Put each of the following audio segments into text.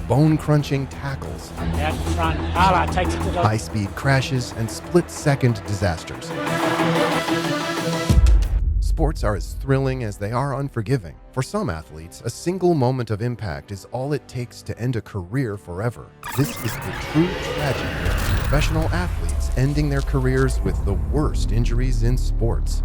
bone-crunching tackles, Out in front, Ala takes it to the... high-speed crashes, and split-second disasters. Sports are as thrilling as they are unforgiving. For some athletes, a single moment of impact is all it takes to end a career forever. This is the true tragedy of professional athletes ending their careers with the worst injuries in sports.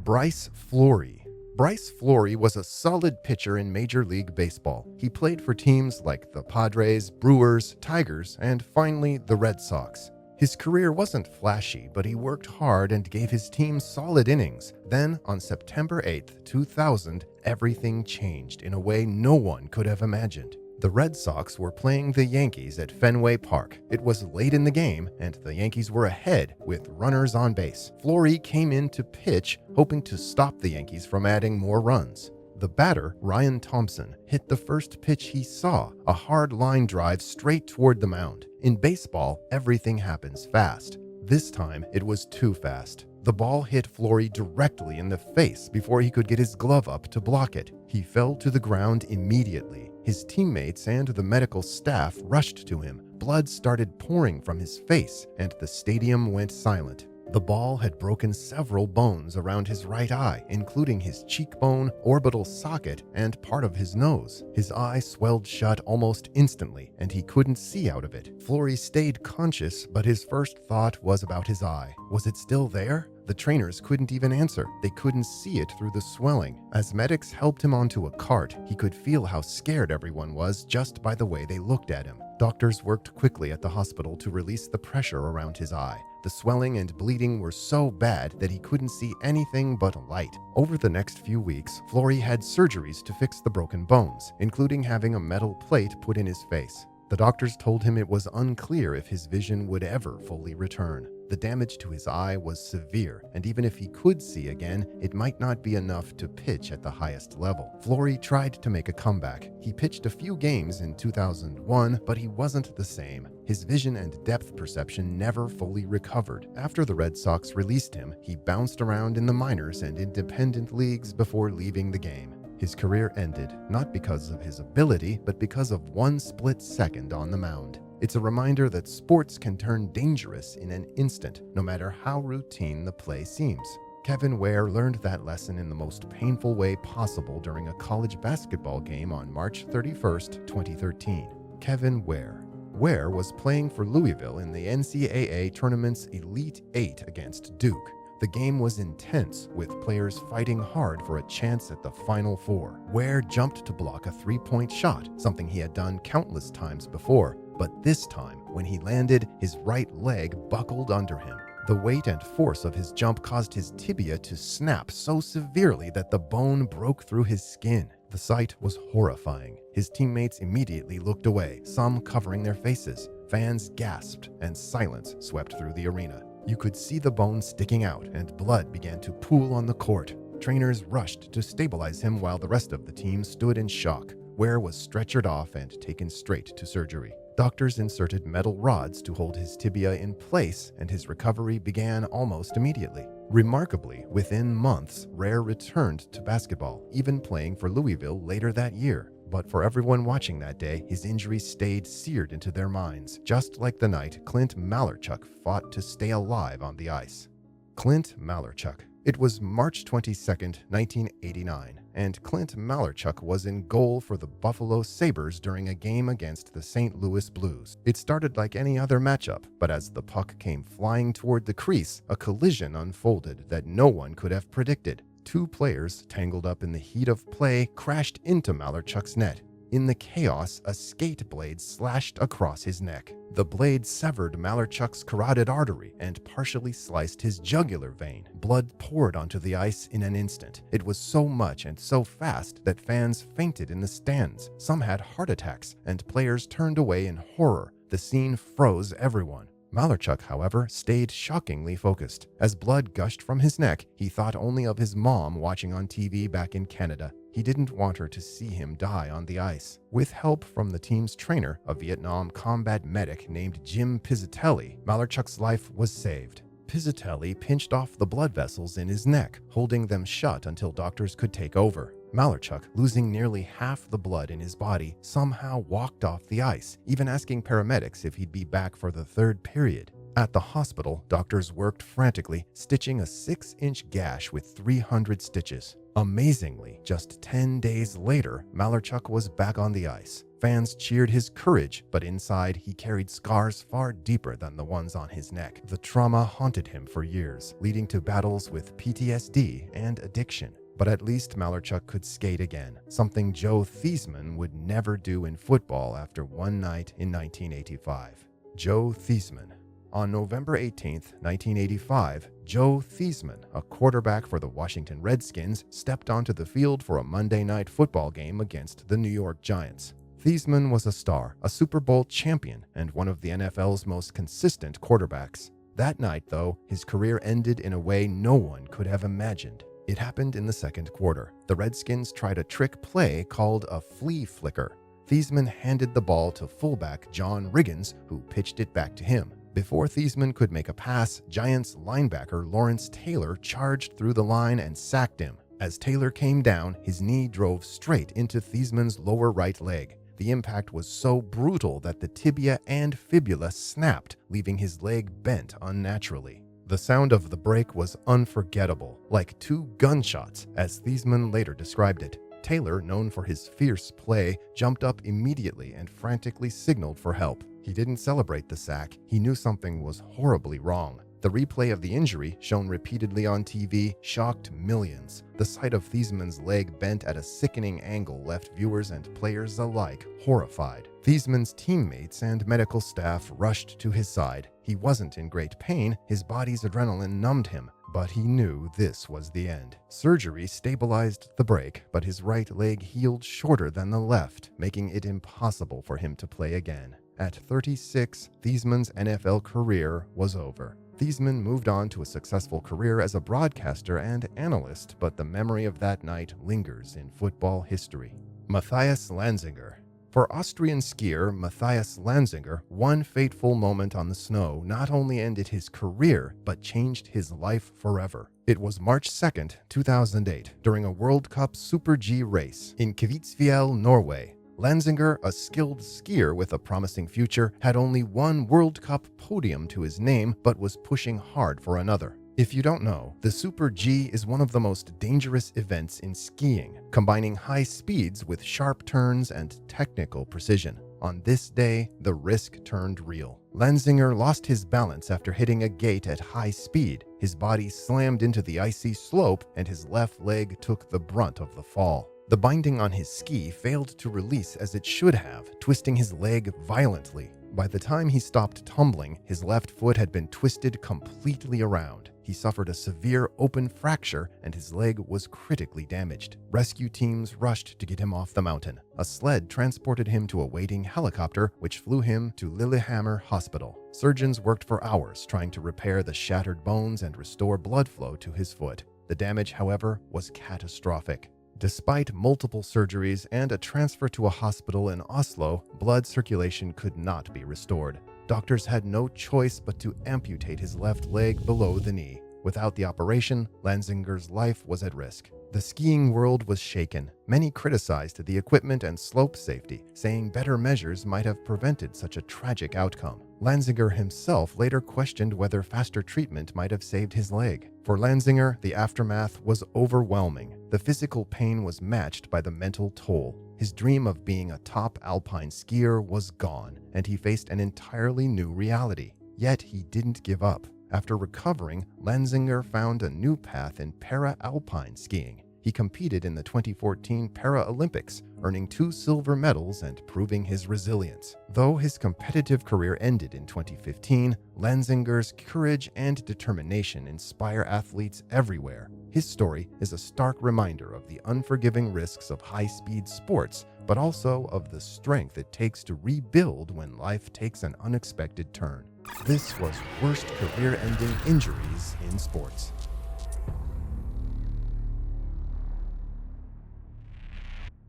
Bryce Flory. Bryce Flory was a solid pitcher in Major League Baseball. He played for teams like the Padres, Brewers, Tigers, and finally the Red Sox. His career wasn't flashy, but he worked hard and gave his team solid innings. Then, on September 8, 2000, everything changed in a way no one could have imagined. The Red Sox were playing the Yankees at Fenway Park. It was late in the game, and the Yankees were ahead with runners on base. Flory came in to pitch, hoping to stop the Yankees from adding more runs. The batter, Ryan Thompson, hit the first pitch he saw, a hard line drive straight toward the mound. In baseball, everything happens fast. This time, it was too fast. The ball hit Flory directly in the face before he could get his glove up to block it. He fell to the ground immediately. His teammates and the medical staff rushed to him. Blood started pouring from his face, and the stadium went silent. The ball had broken several bones around his right eye, including his cheekbone, orbital socket, and part of his nose. His eye swelled shut almost instantly, and he couldn't see out of it. Flory stayed conscious, but his first thought was about his eye. Was it still there? The trainers couldn't even answer. They couldn't see it through the swelling. As medics helped him onto a cart, he could feel how scared everyone was just by the way they looked at him. Doctors worked quickly at the hospital to release the pressure around his eye. The swelling and bleeding were so bad that he couldn't see anything but light. Over the next few weeks, Flory had surgeries to fix the broken bones, including having a metal plate put in his face. The doctors told him it was unclear if his vision would ever fully return. The damage to his eye was severe, and even if he could see again, it might not be enough to pitch at the highest level. Flory tried to make a comeback. He pitched a few games in 2001, but he wasn't the same. His vision and depth perception never fully recovered. After the Red Sox released him, he bounced around in the minors and independent leagues before leaving the game. His career ended, not because of his ability, but because of one split second on the mound. It's a reminder that sports can turn dangerous in an instant, no matter how routine the play seems. Kevin Ware learned that lesson in the most painful way possible during a college basketball game on March 31st, 2013. Kevin Ware. Ware was playing for Louisville in the NCAA tournament's Elite Eight against Duke. The game was intense, with players fighting hard for a chance at the Final Four. Ware jumped to block a three-point shot, something he had done countless times before, but this time, when he landed, his right leg buckled under him. The weight and force of his jump caused his tibia to snap so severely that the bone broke through his skin. The sight was horrifying. His teammates immediately looked away, some covering their faces. Fans gasped, and silence swept through the arena. You could see the bone sticking out, and blood began to pool on the court. Trainers rushed to stabilize him while the rest of the team stood in shock. Ware was stretchered off and taken straight to surgery. Doctors inserted metal rods to hold his tibia in place, and his recovery began almost immediately. Remarkably, within months, Ware returned to basketball, even playing for Louisville later that year. But for everyone watching that day, his injury stayed seared into their minds, just like the night Clint Malarchuk fought to stay alive on the ice. Clint Malarchuk. It was March 22nd, 1989, and Clint Malarchuk was in goal for the Buffalo Sabres during a game against the St. Louis Blues. It started like any other matchup, but as the puck came flying toward the crease, a collision unfolded that no one could have predicted. Two players, tangled up in the heat of play, crashed into Malarchuk's net. In the chaos, a skate blade slashed across his neck. The blade severed Malarchuk's carotid artery and partially sliced his jugular vein. Blood poured onto the ice in an instant. It was so much and so fast that fans fainted in the stands. Some had heart attacks, and players turned away in horror. The scene froze everyone. Malarchuk, however, stayed shockingly focused. As blood gushed from his neck, he thought only of his mom watching on TV back in Canada. He didn't want her to see him die on the ice. With help from the team's trainer, a Vietnam combat medic named Jim Pizzatelli, Malarchuk's life was saved. Pizzatelli pinched off the blood vessels in his neck, holding them shut until doctors could take over. Malarchuk, losing nearly half the blood in his body, somehow walked off the ice, even asking paramedics if he'd be back for the third period. At the hospital, doctors worked frantically, stitching a 6-inch gash with 300 stitches. Amazingly, just 10 days later, Malarchuk was back on the ice. Fans cheered his courage, but inside he carried scars far deeper than the ones on his neck. The trauma haunted him for years, leading to battles with PTSD and addiction. But at least Malarchuk could skate again, something Joe Theismann would never do in football after one night in 1985. Joe Theismann. On November 18, 1985, Joe Theismann, a quarterback for the Washington Redskins, stepped onto the field for a Monday night football game against the New York Giants. Theismann was a star, a Super Bowl champion, and one of the NFL's most consistent quarterbacks. That night, though, his career ended in a way no one could have imagined. It happened in the second quarter. The Redskins tried a trick play called a flea flicker. Theismann handed the ball to fullback John Riggins, who pitched it back to him. Before Theismann could make a pass, Giants linebacker Lawrence Taylor charged through the line and sacked him. As Taylor came down, his knee drove straight into Theismann's lower right leg. The impact was so brutal that the tibia and fibula snapped, leaving his leg bent unnaturally. The sound of the break was unforgettable, like 2 gunshots, as Theismann later described it. Taylor, known for his fierce play, jumped up immediately and frantically signaled for help. He didn't celebrate the sack. He knew something was horribly wrong. The replay of the injury, shown repeatedly on TV, shocked millions. The sight of Theismann's leg bent at a sickening angle left viewers and players alike horrified. Theismann's teammates and medical staff rushed to his side. He wasn't in great pain. His body's adrenaline numbed him, but he knew this was the end. Surgery stabilized the break, but his right leg healed shorter than the left, making it impossible for him to play again. At 36, Theismann's NFL career was over. Theismann moved on to a successful career as a broadcaster and analyst, but the memory of that night lingers in football history. Matthias Lanzinger. For Austrian skier Matthias Lanzinger, one fateful moment on the snow not only ended his career, but changed his life forever. It was March 2nd, 2008, during a World Cup Super G race in Kvitsfjell, Norway. Lanzinger, a skilled skier with a promising future, had only one World Cup podium to his name, but was pushing hard for another. If you don't know, the Super G is one of the most dangerous events in skiing, combining high speeds with sharp turns and technical precision. On this day, the risk turned real. Lanzinger lost his balance after hitting a gate at high speed. His body slammed into the icy slope, and his left leg took the brunt of the fall. The binding on his ski failed to release as it should have, twisting his leg violently. By the time he stopped tumbling, his left foot had been twisted completely around. He suffered a severe open fracture, and his leg was critically damaged. Rescue teams rushed to get him off the mountain. A sled transported him to a waiting helicopter, which flew him to Lillehammer Hospital. Surgeons worked for hours trying to repair the shattered bones and restore blood flow to his foot. The damage, however, was catastrophic. Despite multiple surgeries and a transfer to a hospital in Oslo, blood circulation could not be restored. Doctors had no choice but to amputate his left leg below the knee. Without the operation, Lanzinger's life was at risk. The skiing world was shaken. Many criticized the equipment and slope safety, saying better measures might have prevented such a tragic outcome. Lanzinger himself later questioned whether faster treatment might have saved his leg. For Lanzinger, the aftermath was overwhelming. The physical pain was matched by the mental toll. His dream of being a top alpine skier was gone, and he faced an entirely new reality. Yet he didn't give up. After recovering, Lanzinger found a new path in para-alpine skiing. He competed in the 2014 Paralympics, earning 2 silver medals and proving his resilience. Though his competitive career ended in 2015, Lanzinger's courage and determination inspire athletes everywhere. His story is a stark reminder of the unforgiving risks of high-speed sports, but also of the strength it takes to rebuild when life takes an unexpected turn. This was Worst Career-Ending Injuries in Sports.